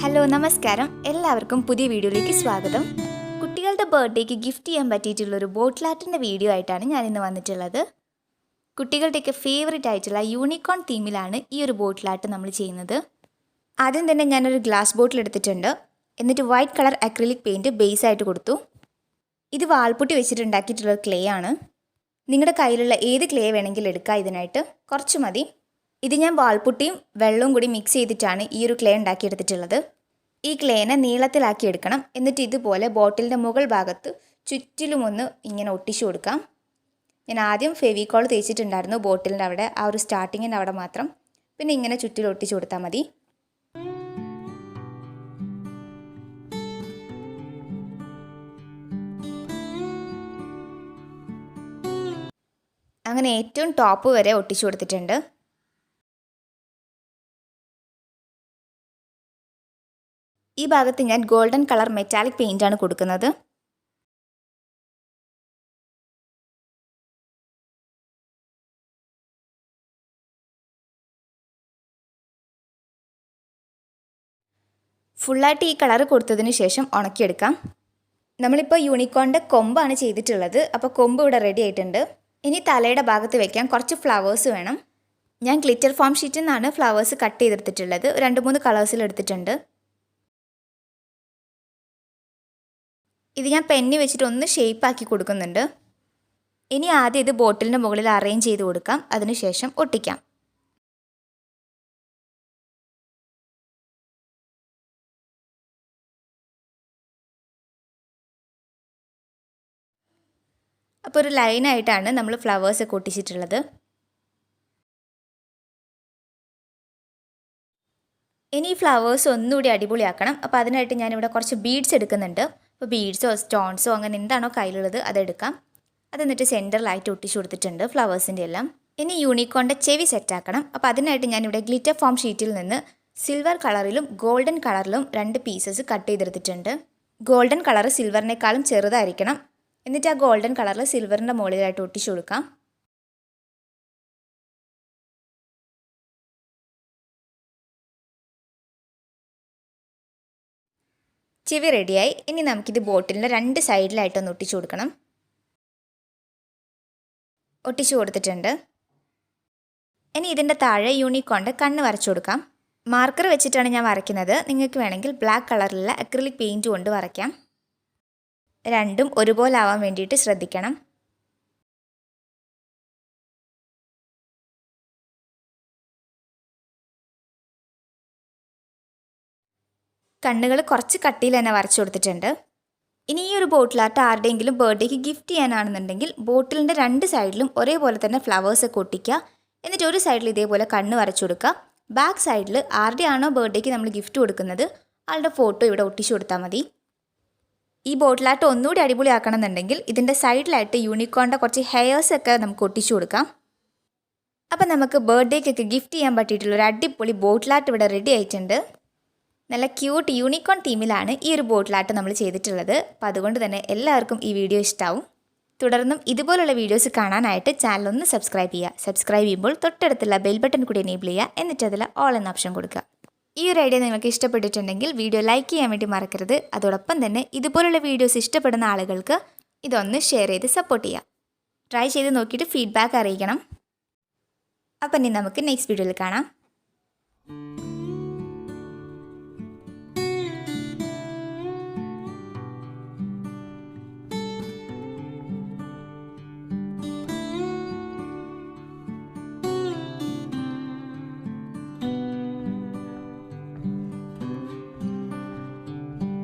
Hello നമസ്കാരം, എല്ലാവർക്കും പുതിയ വീഡിയോയിലേക്ക് സ്വാഗതം. കുട്ടികളുടെ ബർത്ത്ഡേക്ക് ഗിഫ്റ്റ് ചെയ്യാൻ പറ്റിയിട്ടുള്ളൊരു ബോട്ടിൽ ആർട്ടിൻ്റെ വീഡിയോ ആയിട്ടാണ് ഞാനിന്ന് വന്നിട്ടുള്ളത്. കുട്ടികളുടെയൊക്കെ ഫേവറേറ്റ് ആയിട്ടുള്ള യൂണിക്കോൺ തീമിലാണ് ഈ ഒരു ബോട്ടിൽ ആർട്ട് നമ്മൾ ചെയ്യുന്നത്. ആദ്യം തന്നെ ഞാനൊരു ഗ്ലാസ് ബോട്ടിൽ എടുത്തിട്ടുണ്ട്. എന്നിട്ട് white colour acrylic paint base ആയിട്ട് കൊടുത്തു. ഇത് വാൾപുട്ടി വെച്ചിട്ടുണ്ടാക്കിയിട്ടുള്ള ക്ലേ ആണ്. നിങ്ങളുടെ കയ്യിലുള്ള ഏത് ക്ലേ വേണമെങ്കിലും എടുക്കാം. ഇതിനായിട്ട് കുറച്ച് മതി. ഇത് ഞാൻ വാൾപുട്ടിയും വെള്ളവും കൂടി മിക്സ് ചെയ്തിട്ടാണ് ഈ ഒരു ക്ലേ ഉണ്ടാക്കിയെടുത്തിട്ടുള്ളത്. ഈ ക്ലേനെ നീളത്തിലാക്കി എടുക്കണം. എന്നിട്ട് ഇതുപോലെ ബോട്ടിലിൻ്റെ മുകൾ ഭാഗത്ത് ചുറ്റിലും ഒന്ന് ഇങ്ങനെ ഒട്ടിച്ചു കൊടുക്കാം. ഞാൻ ആദ്യം ഫെവിക്കോൾ തേച്ചിട്ടുണ്ടായിരുന്നു ബോട്ടിലിൻ്റെ അവിടെ, ആ ഒരു സ്റ്റാർട്ടിങ്ങിൻ്റെ അവിടെ മാത്രം. പിന്നെ ഇങ്ങനെ ചുറ്റിലും ഒട്ടിച്ചു കൊടുത്താൽ മതി. അങ്ങനെ ഏറ്റവും ടോപ്പ് വരെ ഒട്ടിച്ചു കൊടുത്തിട്ടുണ്ട്. ഈ ഭാഗത്ത് ഞാൻ ഗോൾഡൻ കളർ മെറ്റാലിക് പെയിൻ്റ് ആണ് കൊടുക്കുന്നത്. ഫുള്ളായിട്ട് ഈ കളർ കൊടുത്തതിന് ശേഷം ഉണക്കിയെടുക്കാം. നമ്മളിപ്പോൾ യൂണിക്കോണിൻ്റെ കൊമ്പാണ് ചെയ്തിട്ടുള്ളത്. അപ്പോൾ കൊമ്പ് ഇവിടെ റെഡി ആയിട്ടുണ്ട്. ഇനി തലയുടെ ഭാഗത്ത് വയ്ക്കാൻ കുറച്ച് ഫ്ലവേഴ്സ് വേണം. ഞാൻ ഗ്ലിറ്റർ ഫോം ഷീറ്റിൽ നിന്നാണ് ഫ്ലവേഴ്സ് കട്ട് ചെയ്തെടുത്തിട്ടുള്ളത്. 2-3 കളേഴ്സിൽ എടുത്തിട്ടുണ്ട്. ഇത് ഞാൻ പെന്നി വെച്ചിട്ട് ഒന്ന് ഷേപ്പാക്കി കൊടുക്കുന്നുണ്ട്. ഇനി ആദ്യം ഇത് ബോട്ടിലിൻ്റെ മുകളിൽ അറേഞ്ച് ചെയ്ത് കൊടുക്കാം. അതിനുശേഷം ഒട്ടിക്കാം. അപ്പോൾ ഒരു ലൈനായിട്ടാണ് നമ്മൾ ഫ്ലവേഴ്സൊക്കെ ഒട്ടിച്ചിട്ടുള്ളത്. ഇനി ഈ ഫ്ലവേഴ്സ് ഒന്നുകൂടി അടിപൊളിയാക്കണം. അപ്പോൾ അതിനായിട്ട് ഞാനിവിടെ കുറച്ച് ബീഡ്സ് എടുക്കുന്നുണ്ട്. അപ്പോൾ ബീഡ്സോ സ്റ്റോൺസോ അങ്ങനെ എന്താണോ കയ്യിലുള്ളത് അതെടുക്കാം. അതെന്നിട്ട് സെൻറ്ററിലായിട്ട് ഒട്ടിച്ചു കൊടുത്തിട്ടുണ്ട് ഫ്ലവേഴ്സിൻ്റെ എല്ലാം. ഇനി യൂണിക്കോണിൻ്റെ ചെവി സെറ്റാക്കണം. അപ്പോൾ അതിനായിട്ട് ഞാനിവിടെ ഗ്ലിറ്റർ ഫോം ഷീറ്റിൽ നിന്ന് സിൽവർ കളറിലും ഗോൾഡൻ കളറിലും 2 പീസസ് കട്ട് ചെയ്തെടുത്തിട്ടുണ്ട്. ഗോൾഡൻ കളർ സിൽവറിനേക്കാളും ചെറുതായിരിക്കണം. എന്നിട്ട് ആ ഗോൾഡൻ കളറിൽ സിൽവറിൻ്റെ മുകളിലായിട്ട് ഒട്ടിച്ചു കൊടുക്കാം. ചെവി റെഡിയായി. ഇനി നമുക്കിത് ബോട്ടിലിൻ്റെ 2 സൈഡിലായിട്ടൊന്ന് ഒട്ടിച്ചു കൊടുക്കണം. ഒട്ടിച്ചു കൊടുത്തിട്ടുണ്ട്. ഇനി ഇതിൻ്റെ താഴെ യൂണിക്കോണിൻ്റെ കണ്ണ് വരച്ചു കൊടുക്കാം. മാർക്കർ വെച്ചിട്ടാണ് ഞാൻ വരയ്ക്കുന്നത്. നിങ്ങൾക്ക് വേണമെങ്കിൽ ബ്ലാക്ക് കളറിലുള്ള അക്രിലിക് പെയിൻറ്റ് കൊണ്ട് വരയ്ക്കാം. രണ്ടും ഒരുപോലെ ആവാൻ വേണ്ടിയിട്ട് ശ്രദ്ധിക്കണം. കണ്ണുകൾ കുറച്ച് കട്ടിയിൽ തന്നെ വരച്ചു കൊടുത്തിട്ടുണ്ട്. ഇനി ഈ ഒരു ബോട്ടിൽ ആർട്ട് ആരുടെയെങ്കിലും ബർത്ത്ഡേക്ക് ഗിഫ്റ്റ് ചെയ്യാനാണെന്നുണ്ടെങ്കിൽ ബോട്ടിലിൻ്റെ 2 സൈഡിലും ഒരേപോലെ തന്നെ ഫ്ലവേഴ്സൊക്കെ ഒട്ടിക്കുക. എന്നിട്ട് ഒരു സൈഡിൽ ഇതേപോലെ കണ്ണ് വരച്ചു കൊടുക്കുക. ബാക്ക് സൈഡിൽ ആരുടെയാണോ ബർത്ത്ഡേക്ക് നമ്മൾ ഗിഫ്റ്റ് കൊടുക്കുന്നത് ആളുടെ ഫോട്ടോ ഇവിടെ ഒട്ടിച്ചു കൊടുത്താൽ മതി. ഈ ബോട്ടിൽ ആർട്ട് ഒന്നുകൂടി അടിപൊളിയാക്കണം എന്നുണ്ടെങ്കിൽ ഇതിൻ്റെ സൈഡിലായിട്ട് യൂണിക്കോണിൻ്റെ കുറച്ച് ഹെയർസൊക്കെ നമുക്ക് ഒട്ടിച്ചു കൊടുക്കാം. അപ്പം നമുക്ക് ബർത്ത്ഡേക്കൊക്കെ ഗിഫ്റ്റ് ചെയ്യാൻ പറ്റിയിട്ടുള്ളൊരു അടിപൊളി ബോട്ടിൽ ആർട്ട് ഇവിടെ റെഡി ആയിട്ടുണ്ട്. നല്ല ക്യൂട്ട് യൂണിക്കോൺ തീമിലാണ് ഈ ഒരു ബോട്ടിൽ ആർട്ട് നമ്മൾ ചെയ്തിട്ടുള്ളത്. അപ്പോൾ അതുകൊണ്ട് തന്നെ എല്ലാവർക്കും ഈ വീഡിയോ ഇഷ്ടമാവും. തുടർന്നും ഇതുപോലുള്ള വീഡിയോസ് കാണാനായിട്ട് ചാനൽ ഒന്ന് സബ്സ്ക്രൈബ് ചെയ്യുക. സബ്സ്ക്രൈബ് ചെയ്യുമ്പോൾ തൊട്ടടുത്തുള്ള ബെൽ ബട്ടൺ കൂടി എനേബിൾ ചെയ്യുക. എന്നിട്ട് അതിൽ ഓൾ എന്ന ഓപ്ഷൻ കൊടുക്കുക. ഈ ഒരു ഐഡിയ നിങ്ങൾക്ക് ഇഷ്ടപ്പെട്ടിട്ടുണ്ടെങ്കിൽ വീഡിയോ ലൈക്ക് ചെയ്യാൻ വേണ്ടി മറക്കരുത്. അതോടൊപ്പം തന്നെ ഇതുപോലുള്ള വീഡിയോസ് ഇഷ്ടപ്പെടുന്ന ആളുകൾക്ക് ഇതൊന്ന് ഷെയർ ചെയ്ത് സപ്പോർട്ട് ചെയ്യുക. ട്രൈ ചെയ്ത് നോക്കിയിട്ട് ഫീഡ്ബാക്ക് അറിയിക്കണം. അപ്പം ഇനി നമുക്ക് നെക്സ്റ്റ് വീഡിയോയിൽ കാണാം.